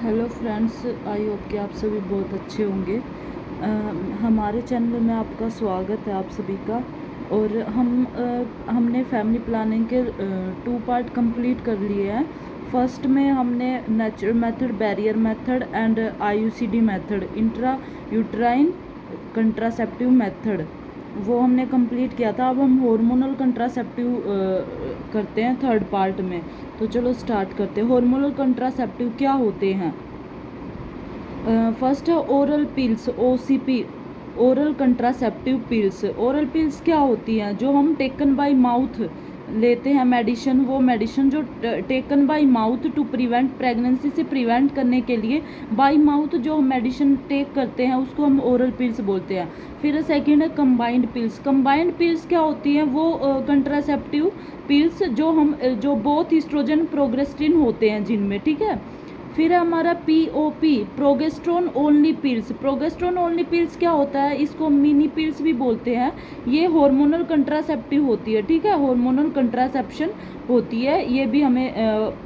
Hello friends, I hope कि आप सभी बहुत अच्छे होंगे। हमारे चैनल में आपका स्वागत है आप सभी का। और हमने फैमिली प्लानिंग के 2 पार्ट कंप्लीट कर लिए हैं। फर्स्ट में हमने natural method, barrier method and IUCD method, intra uterine contraceptive method, वो हमने कंप्लीट किया था। अब हम हार्मोनल कंट्रासेप्टिव करते हैं थर्ड पार्ट में। तो चलो स्टार्ट करते हैं। हार्मोनल कंट्रासेप्टिव क्या होते हैं? फर्स्ट है oral pills, OCP, oral contraceptive pills. Oral pills क्या होती हैं? जो हम टेकन बाय माउथ लेते हैं मेडिसिन, वो मेडिसिन जो taken by mouth to prevent pregnancy से प्रिवेंट करने के लिए बाय माउथ जो हम मेडिसिन टेक करते हैं उसको हम ओरल पिल्स बोलते हैं। फिर सेकंड है कंबाइंड पिल्स। कंबाइंड पिल्स क्या होती हैं? वो कंट्रासेप्टिव पिल्स जो बोथ ईस्ट्रोजन प्रोगेस्टिन होते हैं जिनमें, ठीक है। फिर हमारा POP, progesterone only pills. Progesterone only pills क्या होता है? इसको मिनी पिल्स भी बोलते हैं। ये हार्मोनल कंट्रासेप्टिव होती है, ठीक है, हार्मोनल कंट्रासेप्शन होती है। ये भी हमें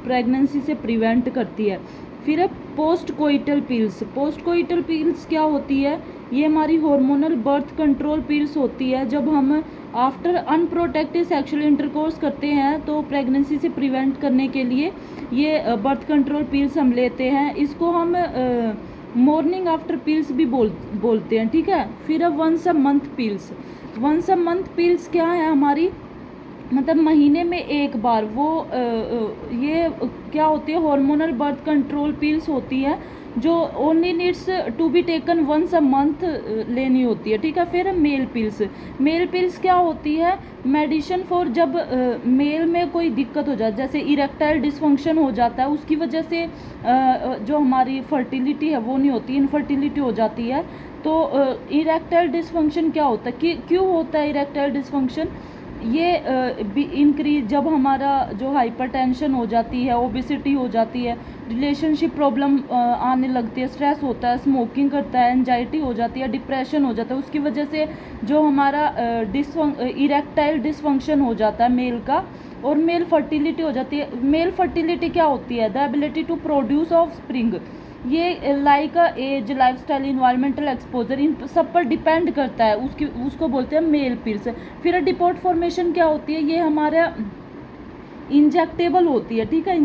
प्रेगनेंसी से प्रिवेंट करती है। फिर है post coital pills. Post coital pills क्या होती है? ये हमारी हार्मोनल बर्थ कंट्रोल पिल्स होती है। जब हम आफ्टर अनप्रोटेक्टेड सेक्सुअल इंटरकोर्स करते हैं तो प्रेगनेंसी से प्रिवेंट करने के लिए ये बर्थ कंट्रोल पिल्स हम लेते हैं। इसको हम मॉर्निंग आफ्टर पिल्स भी बोलते हैं, ठीक है। फिर है once a month pills. Once a month pills क्या है हमारी? मतलब महीने में एक बार। वो ये क्या होती है? हार्मोनल बर्थ कंट्रोल पिल्स होती है जो only needs to be taken once a month लेनी होती है, ठीक है। फिर मेल पिल्स। मेल पिल्स क्या होती है? मेडिसिन फॉर जब मेल में कोई दिक्कत हो जाए, जैसे इरेक्टाइल डिसफंक्शन हो जाता है, उसकी वजह से जो हमारी फर्टिलिटी है वो नहीं होती, इनफर्टिलिटी हो जाती है। तो इरेक्टाइल डिसफंक्शन क्या होता है? क्यों होता है इरेक्टाइल डिसफंक्शन? ये इंक्रीज जब हमारा जो हाइपरटेंशन हो जाती है, ओबेसिटी हो जाती है, रिलेशनशिप प्रॉब्लम आने लगती है, स्ट्रेस होता है, स्मोकिंग करता है, एंजाइटी हो जाती है, डिप्रेशन हो जाता है, उसकी वजह से जो हमारा इरेक्टाइल डिसफंक्शन हो जाता है मेल का, और मेल फर्टिलिटी हो जाती है। मेल फर्टिलिटी क्या होती है? The ability to produce offspring. ये like age, lifestyle, environmental exposure, इन सब पर डिपेंड करता है। उसको बोलते हैं मेल पिल्स। फिर डिपोर्ट फॉर्मेशन क्या होती है? ये हमारा इंजेक्टेबल होती है, ठीक है,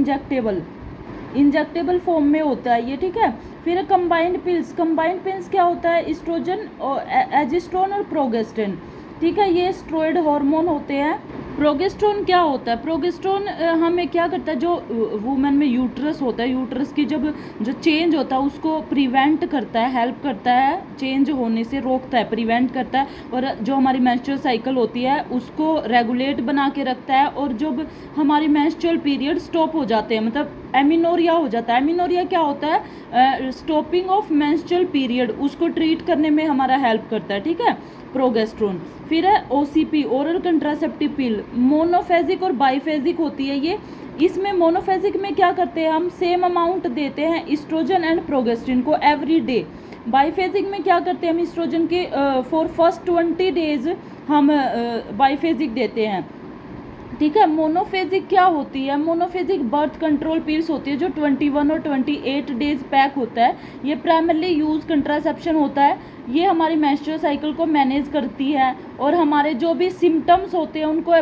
इंजेक्टेबल फॉर्म में होता है ये, ठीक है। फिर कंबाइंड पिल्स। कंबाइंड पिल्स क्या होता है? एस्ट्रोजन और एजिस्ट्रोन और प्रोगेस्टिन, ठीक है, ये स्टेरॉयड हार्मोन होते हैं। प्रोगेस्ट्रोन क्या होता है? प्रोगेस्ट्रोन हमें क्या करता है? जो वुमेन में यूट्रस होता है, यूट्रस की जो चेंज होता है उसको प्रिवेंट करता है, हेल्प करता है, चेंज होने से रोकता है, प्रिवेंट करता है। और जो हमारी मेंस्ट्रुअल साइकिल होती है उसको रेगुलेट बना के रखता है। और जब हमारी मेंस्ट्रुअल पीरियड स्टॉप हो जाते हैं, मतलब एमिनोरिया हो जाता है। एमिनोरिया क्या होता है? स्टॉपिंग ऑफ मेंस्ट्रुअल पीरियड, उसको ट्रीट करने में हमारा हेल्प करता है, ठीक है, प्रोगेस्ट्रोन। फिर है ओसीपी, ओरल कंट्रासेप्टिव पिल। मोनोफेजिक और बाइफेजिक होती है ये। इसमें मोनोफेजिक में क्या करते हैं? हम सेम अमाउंट देते हैं ईस्ट्रोजन एंड प्रोगेस्टिन को एवरी डे। बाइफेजिक में क्या करते हैं? हम ईस्ट्रोजन के फॉर फर्स्ट 20 डेज हम बाइफेजिक देते हैं, ठीक है। मोनोफेजिक क्या होती है? मोनोफेजिक बर्थ कंट्रोल पिल्स होती है जो 21 और 28 डेज पैक होता है। ये प्राइमरली यूज कंट्रासेप्शन होता है। ये हमारी मेंस्ट्रुअल साइकिल को मैनेज करती है और हमारे जो भी सिम्टम्स होते हैं उनको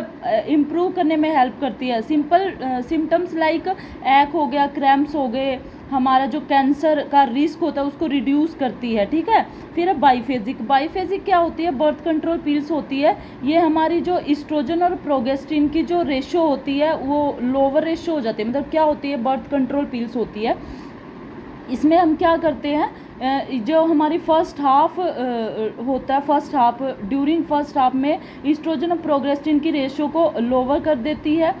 इम्प्रूव करने में हेल्प करती है। सिंपल सिम्टम्स लाइक एक हो गया, क्रैम्प्स हो गए, हमारा जो कैंसर का रिस्क होता है उसको रिड्यूस करती है, ठीक है। फिर बाइफेजिक। बाइफेजिक क्या होती है? बर्थ कंट्रोल पिल्स होती है। ये हमारी जो ईस्ट्रोजन और प्रोगेस्टिन की जो रेशो होती है वो लोअर रेशो हो जाती है। मतलब क्या होती है? बर्थ कंट्रोल पिल्स होती है। इसमें हम क्या करते हैं? जो हमारी फर्स्ट हाफ होता है, first half, during first half में ईस्ट्रोजन और प्रोगेस्टिन की रेशो को लोअर कर देती है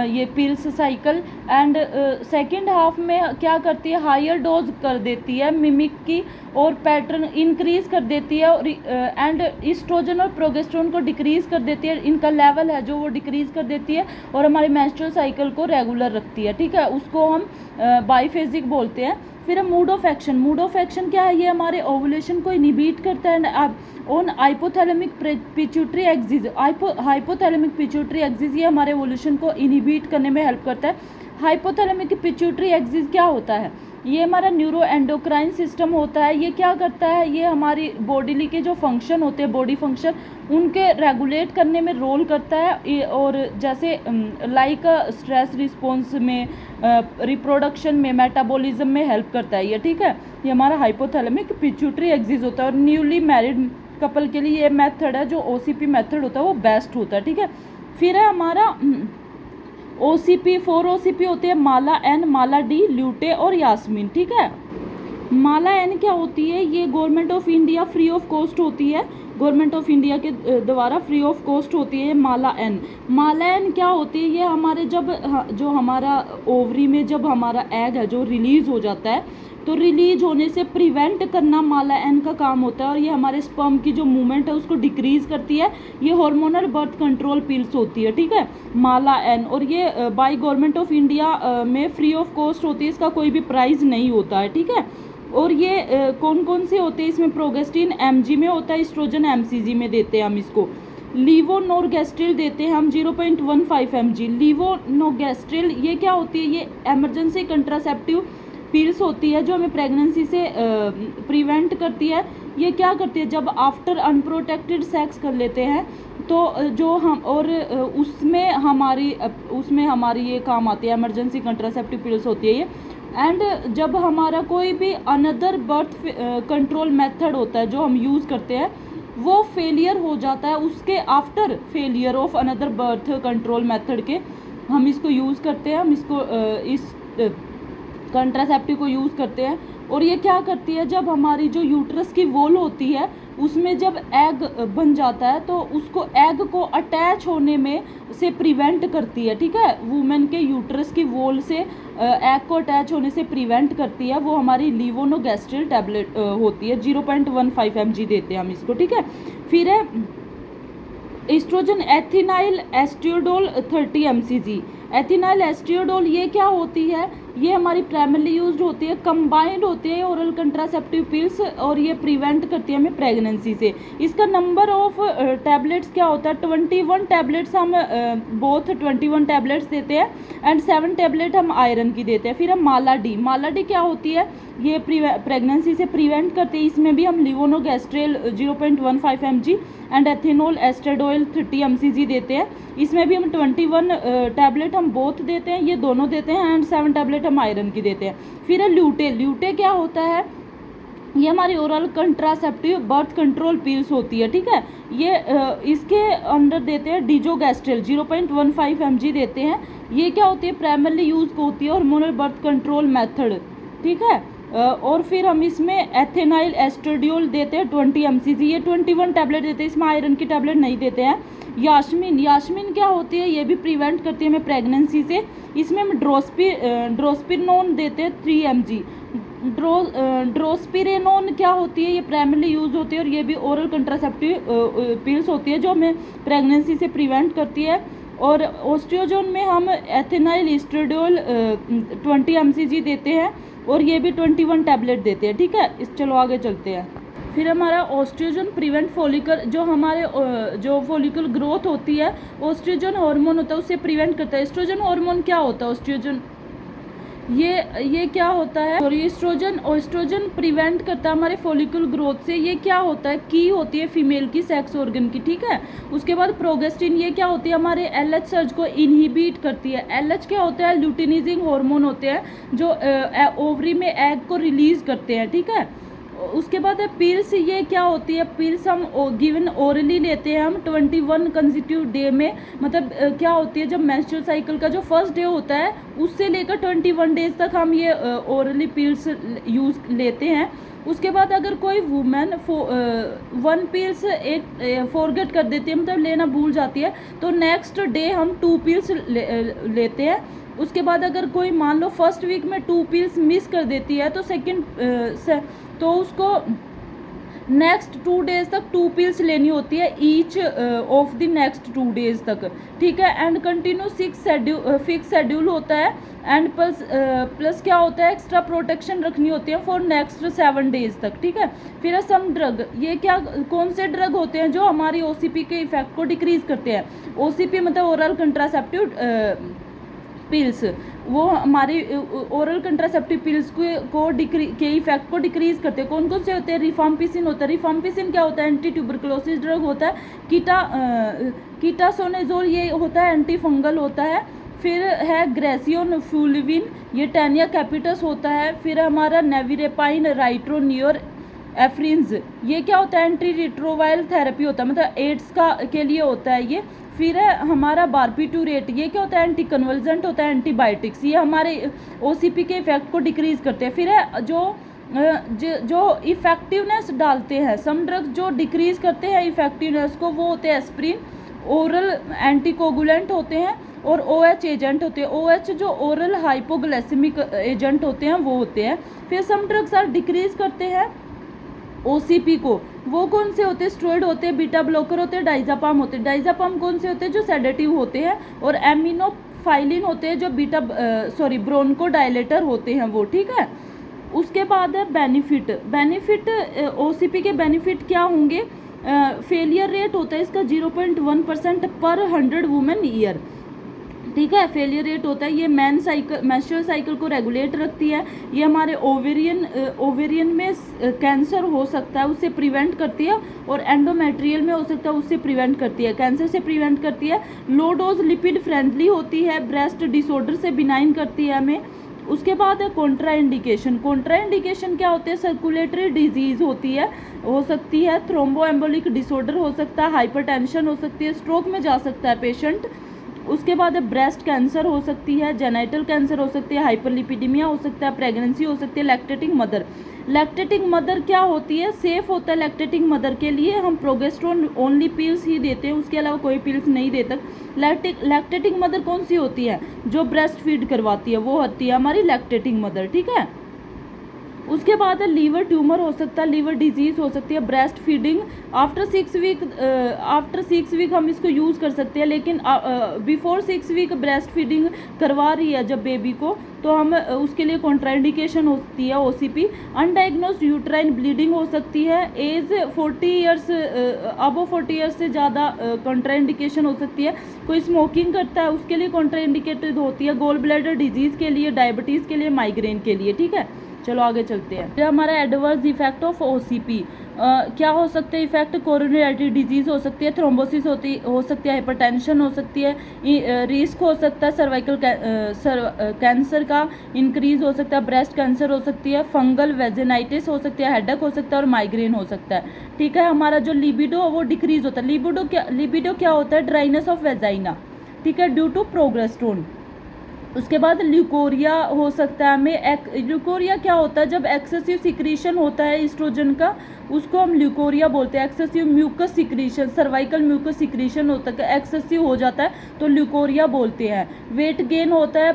ये pills cycle. And second half में क्या करती है? हायर डोज कर देती है मिमिक की और पैटर्न इंक्रीज कर देती है। और एंड ईस्ट्रोजन और प्रोगेस्ट्रोन को डिक्रीज कर देती है। इनका लेवल है जो वो डिक्रीज कर देती है और हमारी मेंस्ट्रुअल साइकिल को रेगुलर रखती है, ठीक है। उसको हम बाइफेजिक बोलते हैं। फिर mood off action. Mood off action क्या है? ये हमारे ओवुलेशन को इनहिबिट करता है on hypothalamic pituitary axis. Hypothalamic pituitary axis ये हमारे ओवुलेशन को इनहिबिट करने में हेल्प करता है। हाइपोथैलेमिक पिट्यूटरी एक्सिस क्या होता है? ये हमारा न्यूरो एंडोक्राइन सिस्टम होता है। ये क्या करता है, ये हमारी बॉडी के जो फंक्शन होते हैं, बॉडी फंक्शन, उनके रेगुलेट करने में रोल करता है। और जैसे लाइक स्ट्रेस रिस्पॉन्स में, रिप्रोडक्शन में, मेटाबॉलिज्म में हेल्प करता है ये, ठीक है। ये हमारा हाइपोथैलेमिक पिट्यूटरी एक्सिस होता है। और न्यूली मैरिड कपल के लिए ये मेथड है, जो OCP मेथड होता है वो बेस्ट होता है, ठीक है। फिर है हमारा OCP, 4 OCP होते हैं, माला N, माला D, ल्यूटे और यास्मीन, ठीक है। माला N क्या होती है, ये government of India free of cost होती है, गवर्नमेंट ऑफ इंडिया के द्वारा फ्री ऑफ कॉस्ट होती है माला N। माला N क्या होती है, ये हमारे जब जो हमारा ओवरी में जब हमारा एग है जो रिलीज हो जाता है, तो रिलीज होने से प्रिवेंट करना माला N का काम होता है। और ये हमारे स्पर्म की जो मूवमेंट है उसको डिक्रीज करती है। ये हार्मोनल बर्थ कंट्रोल पिल्स होती है, ठीक है, माला N। और ये बाय गवर्नमेंट ऑफ इंडिया में फ्री ऑफ कॉस्ट होती है, इसका कोई भी प्राइस नहीं होता है, ठीक है। और ये कौन कौन से होते हैं, इसमें प्रोगेस्टिन mg में होता है, एस्ट्रोजन mcg में देते हैं हम इसको। लीवोनोरगेस्ट्रिल देते हैं हम 0.15 mg। लीवोनोगेस्ट्रिल ये क्या होती है, ये इमरजेंसी कंट्रासेप्टिव पिल्स होती है, जो हमें प्रेगनेंसी से प्रिवेंट करती है। ये क्या करती है, जब आफ्टर अनप्रोटेक्टेड सेक्स कर लेते हैं तो जो हम और उसमें हमारी ये काम आती है, इमरजेंसी कंट्रासेप्टिव पिल्स होती है ये। एंड जब हमारा कोई भी अनदर बर्थ कंट्रोल मेथड होता है जो हम यूज़ करते हैं, वो फेलियर हो जाता है, उसके after failure of another birth control method के हम इसको यूज़ करते हैं, हम इसको इस कंट्रासेप्टिव को यूज़ करते हैं। और ये क्या करती है, जब हमारी जो यूट्रस की वॉल होती है उसमें जब एग बन जाता है तो उसको एग को अटैच होने में से प्रिवेंट करती है, ठीक है। वुमेन के यूट्रस की वॉल से एग को अटैच होने से प्रिवेंट करती है, वो हमारी लीवोनोगेस्ट्रिल टैबलेट होती है। 0.15 mg देते हैं हम इसको, ठीक है। फिर है एस्ट्रोजन एथिनाइल एस्ट्रियोडोल 30 mcg। एथिनाइल एस्ट्रियोडोल ये क्या होती है, ये हमारी प्राइमरली यूज्ड होती है, कंबाइंड होती है ओरल कंट्रासेप्टिव पिल्स, और ये प्रिवेंट करती है हमें प्रेगनेंसी से। इसका नंबर ऑफ टैबलेट्स क्या होता है, 21 टैबलेट्स हम बोथ 21 टैबलेट्स देते हैं, एंड 7 टैबलेट हम आयरन की देते हैं। फिर हम माला डी क्या होती है, ये प्रेगनेंसी से प्रिवेंट करती है। इसमें भी हम लिवोनोगेस्ट्रेल 0.15 mg एंड एथेनॉल एस्ट्रेडोइल 30 mcg देते हैं। इसमें भी हम 21 टैबलेट हम बोथ देते हैं, ये दोनों देते हैं, एंड 7 टैबलेट हम आयरन की देते हैं। फिर है ल्यूटे क्या होता है, ये हमारी oral contraceptive birth control pills होती है, ठीक है। ये इसके अंदर देते हैं डिजोगेस्ट्रेल 0.15 mg देते हैं। ये क्या होती है, प्राइमरली यूज होती है हार्मोनल बर्थ कंट्रोल मेथड, ठीक है। और फिर हम इसमें एथेनाइल एस्ट्रेडियोल देते हैं 20 mcg, ये 21 टैबलेट देते हैं, इसमें आयरन की टैबलेट नहीं देते हैं। यास्मीन क्या होती है, ये भी प्रिवेंट करती है हमें प्रेगनेंसी से। इसमें हम ड्रोस्पिरनोन देते हैं 3 mg। ड्रोस्पिरेनोन क्या होती है, ये प्राइमरली यूज होती है, और ये भी ओरल कंट्रासेप्टिव पिल्स होती है जो हमें प्रेगनेंसी से प्रिवेंट करती है। और ऑस्ट्रियोजोन में हम एथेनाइल एस्ट्रेडियोल 20 mcg देते हैं, और ये भी 21 टैबलेट देते हैं, ठीक है। चलो आगे चलते हैं। फिर हमारा ऑस्ट्रोजन प्रिवेंट फॉलिकल, जो हमारे जो फॉलिकल ग्रोथ होती है, ऑस्ट्रोजन हार्मोन होता है, उससे प्रिवेंट करता है। एस्ट्रोजन हार्मोन क्या होता है, ऑस्ट्रोजन ये क्या होता है, और एस्ट्रोजन प्रिवेंट करता है हमारे फॉलिकल ग्रोथ से। ये क्या होता है, की होती है फीमेल की सेक्स ऑर्गन की, ठीक है। उसके बाद प्रोगेस्टिन, ये क्या होती है, हमारे LH सर्ज को इनहिबिट करती है। LH क्या होता है, ल्यूटिनिजिंग हार्मोन होते हैं जो ओवरी में एग को रिलीज करते हैं, ठीक है। उसके बाद है पिल्स, ये क्या होती है, पिल्स हम गिवन ओरली लेते हैं हम 21 कंसेक्यूटिव डे में। मतलब क्या होती है, जब मेंस्ट्रुअल साइकिल का जो फर्स्ट डे होता है उससे लेकर 21 डेज तक हम ये ओरली पिल्स यूज़ लेते हैं। उसके बाद अगर कोई वुमेन 1 पिल्स फॉरगेट कर देती है, मतलब लेना भूल जाती है, तो नेक्स्ट डे हम 2 पिल्स लेते हैं। उसके बाद अगर कोई मान लो फर्स्ट वीक में 2 पिल्स मिस कर देती है, तो तो उसको नेक्स्ट 2 डेज तक 2 पिल्स लेनी होती है each of the next 2 days तक, ठीक है। एंड कंटिन्यू फिक्स शेड्यूल होता है, एंड प्लस क्या होता है, एक्स्ट्रा प्रोटेक्शन रखनी होती है फॉर नेक्स्ट 7 डेज तक, ठीक है। फिर है सम ड्रग, ये कौन से ड्रग होते हैं जो हमारी OCP के इफेक्ट को डिक्रीज करते हैं। OCP मतलब ओरल कंट्रासेप्टिव पिल्स। वो हमारे ओरल कंट्रासेप्टिव पिल्स के इफेक्ट को डिक्रीज करते हैं। कौन कौन से होते हैं? रिफाम्पिसिन होता है। रिफाम्पिसिन क्या होता है? एंटी ट्यूबरकुलोसिस ड्रग होता है। कीटासोनेजोल ये होता है एंटी फंगल होता है। फिर है ग्रेसियोन फ्लूविन, ये टेनिया कैपिटस होता है। फिर हमारा नेविरेपाइन राइट्रोनियर एफ्रिन्स, ये क्या होता है? एंटी रिट्रोवायरल थेरेपी होता है, मतलब एड्स का के लिए होता है ये। फिर है हमारा बारबिटूरेट, ये क्या होता है? एंटी कन्वल्जेंट होता है, एंटीबायोटिक्स, ये हमारे ओसीपी के इफेक्ट को डिक्रीज करते हैं। फिर है जो इफेक्टिवनेस डालते हैं, सम ड्रग्स जो डिक्रीज करते हैं इफेक्टिवनेस को, वो होते हैं एस्प्रिन, ओरल एंटीकोगुलेंट होते हैं, और OH एजेंट होते हैं। OH जो ओरल हाइपोग्लाइसेमिक एजेंट होते हैं वो होते हैं। फिर सम ड्रग्स आर डिक्रीज करते हैं ओसीपी को, वो कौन से होते हैं? स्टेरॉइड होते हैं, बीटा ब्लॉकर होते हैं, डाइजापाम होते हैं। डाइजापाम कौन से होते हैं? जो सेडेटिव होते हैं, और एमिनोफाइलिन होते हैं जो ब्रोंको डायलेटर होते हैं वो, ठीक है। उसके बाद है बेनिफिट ओसीपी के बेनिफिट क्या होंगे? फेलियर रेट होता है इसका 0.1% पर 100 वुमेन ईयर, ठीक है। फेलियर रेट होता है। ये मेंस्ट्रुअल साइकिल को रेगुलेट रखती है। ये हमारे ओवेरियन में कैंसर हो सकता है उससे प्रिवेंट करती है, और एंडोमेट्रियल में हो सकता है उससे प्रिवेंट करती है, कैंसर से प्रिवेंट करती है। लो डोज लिपिड फ्रेंडली होती है, ब्रेस्ट डिसऑर्डर से बिनाइन करती है हमें। उसके बाद है कॉन्ट्राइंडिकेशन। कॉन्ट्राइंडिकेशन क्या होते हैं? सर्कुलेटरी डिजीज होती है, हो सकती है, थ्रोम्बोएम्बोलिक डिसऑर्डर हो सकता है, हाइपरटेंशन हो सकती है, स्ट्रोक में जा सकता है पेशेंट। उसके बाद ब्रेस्ट कैंसर हो सकती है, जेनाइटल कैंसर हो सकती है, हाइपरलिपिडीमिया हो सकता है, प्रेगनेंसी हो सकती है। लैक्टेटिंग मदर क्या होती है? सेफ होता है लैक्टेटिंग मदर के लिए। हम प्रोजेस्टेरोन ओनली पिल्स ही देते हैं, उसके अलावा कोई पिल्स नहीं देते। लैक्टेटिंग मदर कौन सी होती है? जो ब्रेस्ट फीड करवाती है वो होती है हमारी लैक्टेटिंग मदर, ठीक है। उसके बाद लीवर ट्यूमर हो सकता है, लीवर डिजीज हो सकती है, ब्रेस्ट फीडिंग आफ्टर 6 वीक हम इसको यूज़ कर सकते हैं, लेकिन बिफोर 6 वीक ब्रेस्ट फीडिंग करवा रही है जब बेबी को, तो हम उसके लिए कॉन्ट्राइंडिकेशन होती है ओसीपी। अनडायग्नोस्ड यूट्राइन ब्लीडिंग हो सकती है। एज 40 ईयर्स अबव 40 ईयर्स से ज़्यादा कॉन्ट्राइंडिकेशन हो सकती है। कोई स्मोकिंग करता है उसके लिए कॉन्ट्राइंडिकेटेड होती है। गोल ब्लैडर डिजीज़ के लिए, डायबिटीज़ के लिए, माइग्रेन के लिए, ठीक है। चलो आगे चलते हैं। ये हमारा एडवर्स इफेक्ट ऑफ ओसीपी क्या हो सकते हैं? इफेक्ट कोरोनरी आर्टरी डिजीज हो सकती है, थ्रोम्बोसिस हो सकती है, हाइपरटेंशन हो सकती है, रिस्क हो सकता है सर्वाइकल कैंसर का इंक्रीज हो सकता है, ब्रेस्ट कैंसर हो सकती है, फंगल वेजिनाइटिस हो सकती है, हेडेक हो सकता है, और माइग्रेन हो सकता है, ठीक है। हमारा जो लिबिडो वो डिक्रीज होता है। लिबिडो क्या होता है? ड्राइनेस ऑफ वेजाइना, ठीक है, ड्यू टू प्रोजेस्टेरोन। उसके बाद ल्यूकोरिया हो सकता है हमें। ल्यूकोरिया क्या होता है? जब एक्सेसिव सिक्रीशन होता है एस्ट्रोजन का, उसको हम ल्यूकोरिया बोलते हैं। Excessive mucus secretion, cervical mucus secretion होता है, एक्सेसिव हो जाता है तो ल्यूकोरिया बोलते हैं। वेट गेन होता है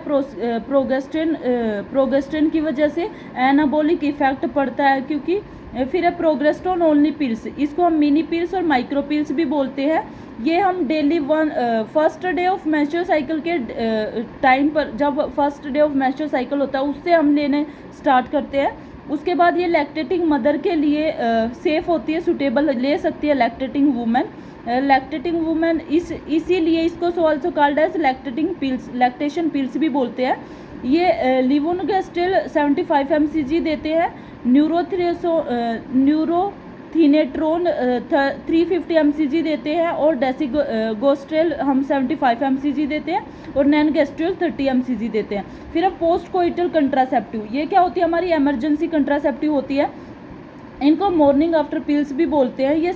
प्रोजेस्टेरोन की वजह से, एनाबॉलिक इफेक्ट पड़ता है क्योंकि। फिर है प्रोजेस्टेरोन ओनली पिल्स, इसको हम मिनी पिल्स और माइक्रो पिल्स भी बोलते हैं। ये हम daily first day of menstrual cycle के टाइम पर, जब first day of menstrual cycle होता है उससे हम लेने स्टार्ट करते हैं। उसके बाद ये लैक्टेटिंग मदर के लिए सेफ होती है, सुटेबल ले सकती है लैक्टेटिंग वुमेन। इसीलिए इसको also called as lactation pills भी बोलते हैं। ये लिवोनगेस्ट्रिल 75 mcg देते हैं। न्यूरोथिनेट्रोन 350 mcg देते हैं, और डेसिगोस्ट्रेल हम 75 mcg देते हैं, और नैनगेस्ट्रियल 30 mcg देते हैं। फिर अब पोस्ट कोइटल कंट्रासेप्टिव, ये क्या होती है? हमारी इमरजेंसी कंट्रासेप्टिव होती है। इनको मॉर्निंग आफ्टर पिल्स भी बोलते हैं। ये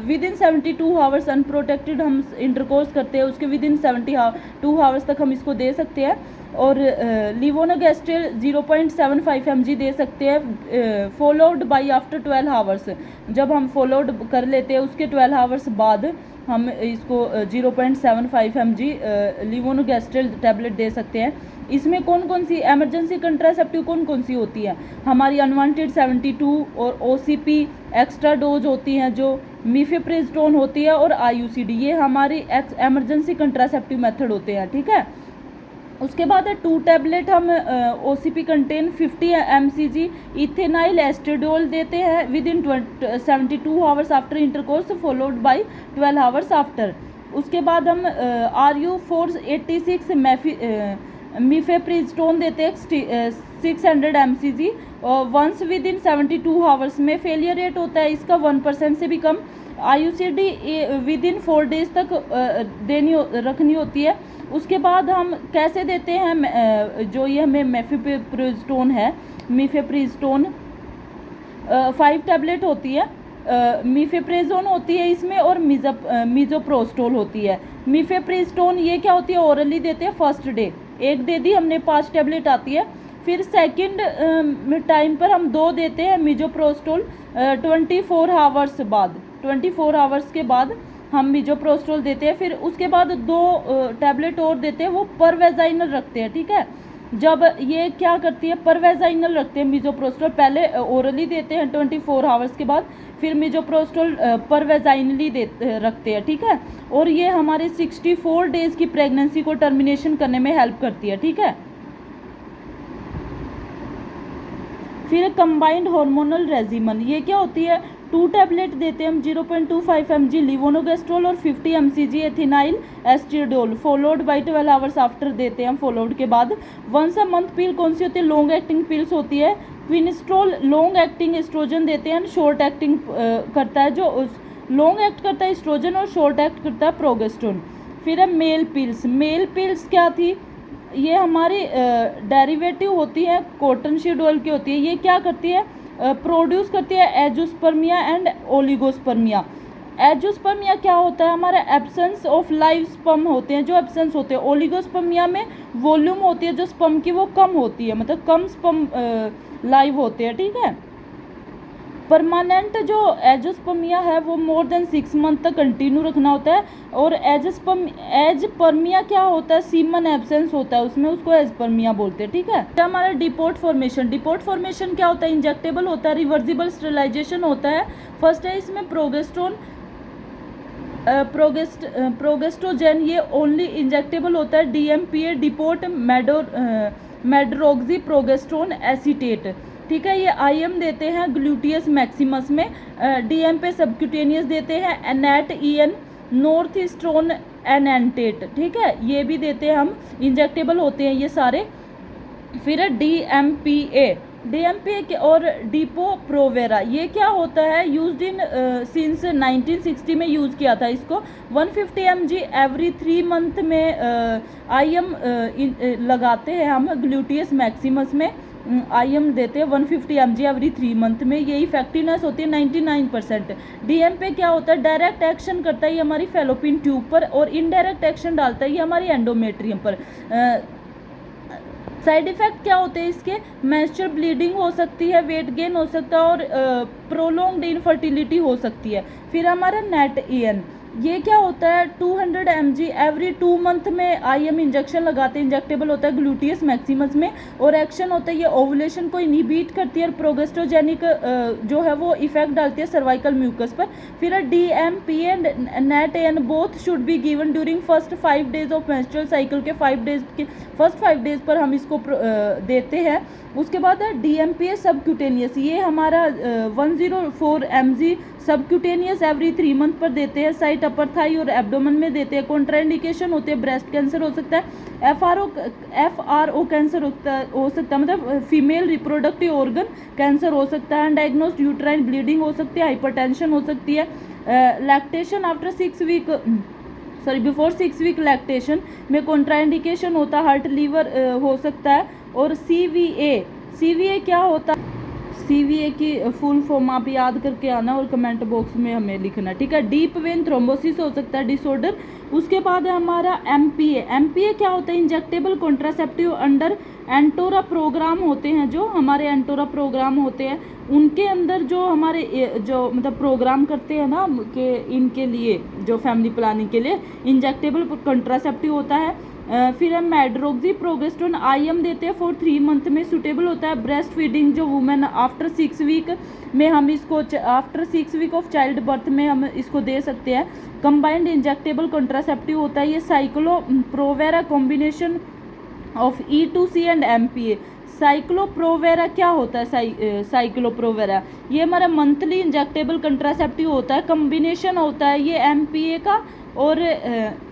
विद इन 72 आवर्स अनप्रोटेक्टेड हम इंटरकोर्स करते हैं, उसके विद इन 72 आवर्स तक हम इसको दे सकते हैं। और लिवोनगेस्ट्रिल 0.75 mg दे सकते हैं, फॉलोड बाई आफ्टर 12 आवर्स। जब हम फॉलोड कर लेते हैं उसके 12 आवर्स बाद हम इसको 0.75 mg लिवोनगेस्ट्रिल टैबलेट दे सकते हैं। इसमें कौन कौन सी एमरजेंसी कंट्रासेप्टिव कौन सी होती है? हमारी अनवांटेड 72 और ओसीपी एक्स्ट्रा डोज होती हैं, जो मिफेप्रिस्टोन होती है, और आईयूसीडी, ये हमारी एमरजेंसी कंट्रासेप्टिव मेथड होते हैं, ठीक है। उसके बाद 2 टैबलेट हम OCP contain 50 mcg ethinyl estradiol देते हैं within 72 hours after intercourse, followed by 12 hours after. उसके बाद हम RU486 मीफेप्रिस्टोन देते हैं 600 mcg once within 72 hours में। फेलियर रेट होता है इसका 1% से भी कम। IUCD विद इन 4 डेज तक रखनी होती है। उसके बाद हम कैसे देते हैं जो ये हमें मीफेप्रिस्टोन है, मीफेप्रिस्टोन 5 टैबलेट होती है, मीफेप्रेजोन होती है इसमें और मिज़ोप्रोस्टोल होती है। मीफेप्रिस्टोन ये क्या होती है, ओरली देते हैं फर्स्ट डे, एक दे दी हमने 5 टैबलेट आती है। फिर सेकंड टाइम पर हम 2 देते हैं मिज़ोप्रोस्टोल 24 आवर्स बाद, 24 आवर्स के बाद हम मिज़ोप्रोस्टोल देते हैं। फिर उसके बाद 2 टैबलेट और देते हैं, वो परवेजाइनल रखते हैं, ठीक है। जब ये क्या करती है, परवेजाइनल रखते हैं मिज़ोप्रोस्टोल, पहले ओरली देते हैं 24 आवर्स के बाद, फिर मिज़ोप्रोस्टोल परवेजाइनली रखते हैं, ठीक है। और ये हमारे 64 डेज़ की प्रेगनेंसी को टर्मिनेशन करने में हेल्प करती है, ठीक है। फिर कंबाइंड हार्मोनल रेजिमन, ये क्या होती है, 2 टैबलेट देते हैं हम 0.25 mg लिवोनोगेस्ट्रोल और 50 mcg ethinyl estradiol, followed by 12 hours after देते हैं हम फॉलोड के बाद। वंस अ मंथ पिल कौन सी होती है, लॉन्ग एक्टिंग पिल्स होती है। क्विनिस्ट्रोल लॉन्ग एक्टिंग एस्ट्रोजन देते हैं, शॉर्ट एक्टिंग करता है, जो लॉन्ग एक्ट करता है एस्ट्रोजन और शॉर्ट एक्ट करता है प्रोगेस्ट्रोन। फिर है मेल पिल्स, मेल पिल्स क्या थी, ये हमारी डेरिवेटिव होती है कॉटन सीड ऑयल की होती है। ये क्या करती है, प्रोड्यूस करती है एजोस्पर्मिया एंड ओलिगोस्पर्मिया। एजोस्पर्मिया क्या होता है, हमारे एब्सेंस ऑफ लाइव स्पर्म होते हैं, जो एब्सेंस होते हैं। ओलिगोस्पर्मिया में वॉल्यूम होती है जो स्पर्म की वो कम होती है, मतलब कम स्पर्म लाइव होते हैं, ठीक है। परमानेंट जो एजोस्पर्मिया है वो मोर देन 6 मंथ तक कंटिन्यू रखना होता है। और एजपर्मिया क्या होता है, सीमन एब्सेंस होता है उसमें, उसको एजपर्मिया बोलते हैं, ठीक है। हमारा डिपोर्ट फॉर्मेशन, डिपोर्ट फॉर्मेशन क्या होता है, इंजेक्टेबल होता है, रिवर्सिबल स्टेरिलाइजेशन होता है। फर्स्ट है इसमें प्रोगेस्ट्रोजेन, ये ओनली इंजेक्टेबल होता है। DMPA डिपोर्ट मेड्रोक्सी प्रोगेस्ट्रोन एसीटेट, ठीक है। ये IM देते हैं ग्लूटियस मैक्सिमस में। DMPA सबक्यूटेनियस देते हैं एनैट EN नॉर्थ ईस्ट्रोन एनेंटेट, ठीक है, ये भी देते हैं हम, इंजेक्टेबल होते हैं ये सारे। फिर है DMPA के और डिपो प्रोवेरा, ये क्या होता है, यूज्ड इन सिंस 1960 में यूज़ किया था इसको। 150 mg एवरी 3 मंथ में IM लगाते हैं हम ग्लूटियस मैक्सिमस में, IM देते हैं 150 mg एवरी 3 मंथ में। ये इफेक्टिवनेस होती है 99%। DMPA क्या होता है, डायरेक्ट एक्शन करता है ये हमारी फेलोपियन ट्यूब पर, और इनडायरेक्ट एक्शन डालता है ये हमारी एंडोमेट्रियम पर। साइड इफ़ेक्ट क्या होते हैं इसके, मेंस्ट्रुअल ब्लीडिंग हो सकती है, वेट गेन हो सकता है, और प्रोलॉन्ग्ड इनफर्टिलिटी हो सकती है। फिर हमारा नेट EN, ये क्या होता है, 200 mg एवरी 2 मंथ में IM इंजेक्शन लगाते हैं, इंजेक्टेबल होता है ग्लूटियस मैक्सिमस में, और एक्शन होता है ये ओवुलेशन को इनहिबिट करती है और प्रोगेस्ट्रोजेनिक जो है वो इफेक्ट डालती है सर्वाइकल म्यूकस पर। फिर DMPA and net EN both should be given during first 5 days of menstrual cycle के 5 डेज के फर्स्ट 5 डेज पर हम इसको देते हैं। उसके बाद है DMPA सबक्यूटेनियस, ये हमारा 104 mg सबक्यूटेनियस एवरी 3 मंथ पर देते हैं, साइट अपर थाई और एब्डोमेन में देते हैं। कॉन्ट्राइंडिकेशन होते हैं, ब्रेस्ट कैंसर हो सकता है, FRO कैंसर हो सकता है, मतलब फीमेल रिप्रोडक्टिव ऑर्गन कैंसर हो सकता है, डायग्नोस्ड यूट्राइन ब्लीडिंग हो सकती है, हाइपरटेंशन हो सकती है, lactation after 6 week before 6 week lactation में कॉन्ट्राइंडिकेशन होता है, हार्ट लीवर हो सकता है। और CVA क्या होता है, CVA की फुल फॉर्म आप याद करके आना और कमेंट बॉक्स में हमें लिखना, ठीक है। डीप वेन थ्रोम्बोसिस हो सकता है डिसऑर्डर। उसके बाद है हमारा MPA क्या होता है, इंजेक्टेबल कॉन्ट्रासेप्टिव अंडर एंटोरा प्रोग्राम होते हैं, जो हमारे एंटोरा प्रोग्राम होते हैं उनके अंदर जो हमारे जो मतलब प्रोग्राम करते हैं ना कि इनके लिए जो फैमिली प्लानिंग के लिए इंजेक्टेबल कॉन्ट्रासेप्टिव होता है। फिर हम मेड्रोक्सी प्रोगेस्ट्रोन IM देते हैं फॉर 3 मंथ में, सुटेबल होता है ब्रेस्ट फीडिंग जो वुमेन आफ्टर 6 वीक में हम इसको after 6 week of child birth में हम इसको दे सकते हैं। कंबाइंड इंजेक्टेबल कॉन्ट्रासेप्टिव होता है ये Cyclo-Provera combination of E2C and MPA। Cyclo-Provera क्या होता है, साइक्लोप्रोवेरा ये हमारा मंथली इंजेक्टेबल कंट्रासेप्टिव होता है, कॉम्बिनेशन होता है ये MPA का और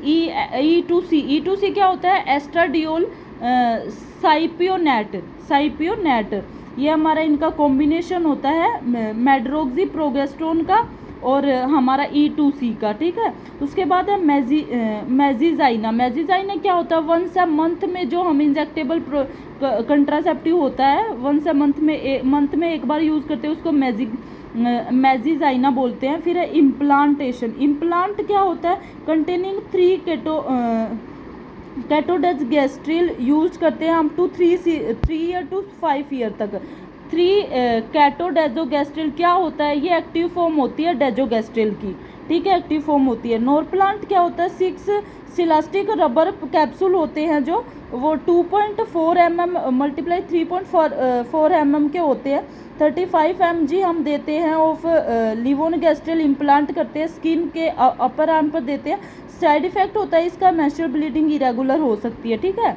E2C क्या होता है, एस्ट्राडियोल साइपियोनेट, ये हमारा इनका कॉम्बिनेशन होता है मेड्रोक्सी प्रोगेस्ट्रोन का और हमारा E2C का, ठीक है। उसके बाद है मैजीजाइना क्या होता है, वंस अ मंथ में जो हम इंजेक्टेबल कंट्रासेप्टिव होता है, वंस अ मंथ में एक बार यूज़ करते हैं, उसको मैजीजाइना बोलते हैं। फिर है इम्प्लांटेशन, इम्प्लांट क्या होता है, कंटेनिंग 3 कैटोडेजगेस्ट्रिल यूज करते हैं हम 3 ईयर टू 5 ईयर तक। 3 कैटोडेजोगेस्ट्रिल क्या होता है, ये एक्टिव फॉर्म होती है डेजोगेस्ट्रिल की, ठीक है, एक्टिव फॉर्म होती है। नोरप्लांट क्या होता है, 6 सिलास्टिक रबर कैप्सूल होते हैं जो वो 2.4 mm मल्टीप्लाई 3.4 mm के होते हैं। 35 mg हम देते हैं ऑफ लिवोनगेस्ट्रिल इम्प्लांट करते हैं, स्किन के अपर आर्म पर देते हैं। साइड इफेक्ट होता है इसका, मेंस्ट्रुअल ब्लीडिंग इरेगुलर हो सकती है, ठीक है।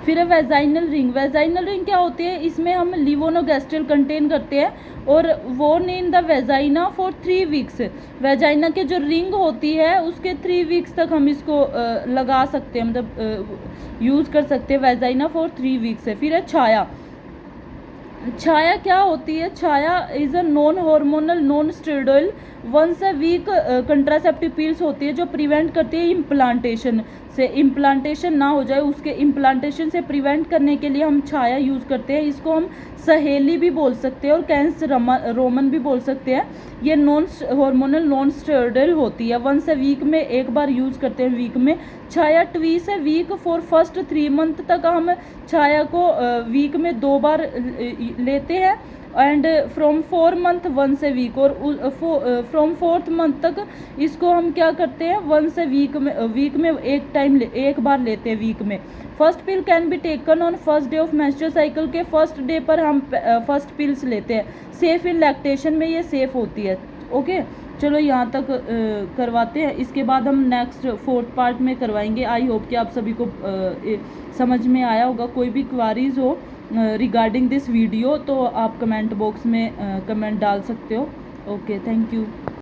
फिर है वेजाइनल रिंग, वेजाइनल रिंग क्या होती है, इसमें हम लिवोनोगेस्ट्रिल कंटेन करते हैं और वोन in the vagina for 3 weeks. Vagina के जो रिंग होती है उसके 3 वीक्स तक हम इसको लगा सकते हैं, मतलब यूज़ कर सकते हैं वेजाइना फॉर 3 वीक्स है। फिर है छाया, छाया क्या होती है, Chhaya is a non hormonal non steroidal once a week contraceptive pills होती है जो प्रिवेंट करती है इम्प्लांटेशन से, इम्प्लांटेशन ना हो जाए, उसके इम्प्लांटेशन से प्रिवेंट करने के लिए हम छाया यूज़ करते हैं। इसको हम सहेली भी बोल सकते हैं और कैंस रोमन भी बोल सकते हैं। ये नॉन हार्मोनल नॉन स्टेरॉइडल होती है, वंस अ वीक में एक बार यूज़ करते हैं वीक में। छाया ट्वीस है वीक फॉर फर्स्ट 3 मंथ तक हम छाया को वीक में 2 बार लेते हैं and from 4 month once a week, और फ्रॉम 4th मंथ तक इसको हम क्या करते हैं, वंस ए वीक में एक बार लेते हैं वीक में। First pill can be taken on first day of menstrual cycle के फर्स्ट डे पर हम फर्स्ट पिल्स लेते हैं। सेफ इन लैक्टेशन में ये सेफ होती है, ओके। चलो यहाँ तक करवाते हैं, इसके बाद हम नेक्स्ट 4th पार्ट में करवाएंगे। आई होप कि आप सभी को समझ में आया होगा। कोई भी क्वारीज हो रिगार्डिंग दिस वीडियो तो आप कमेंट बॉक्स में कमेंट डाल सकते हो। Okay, thank you.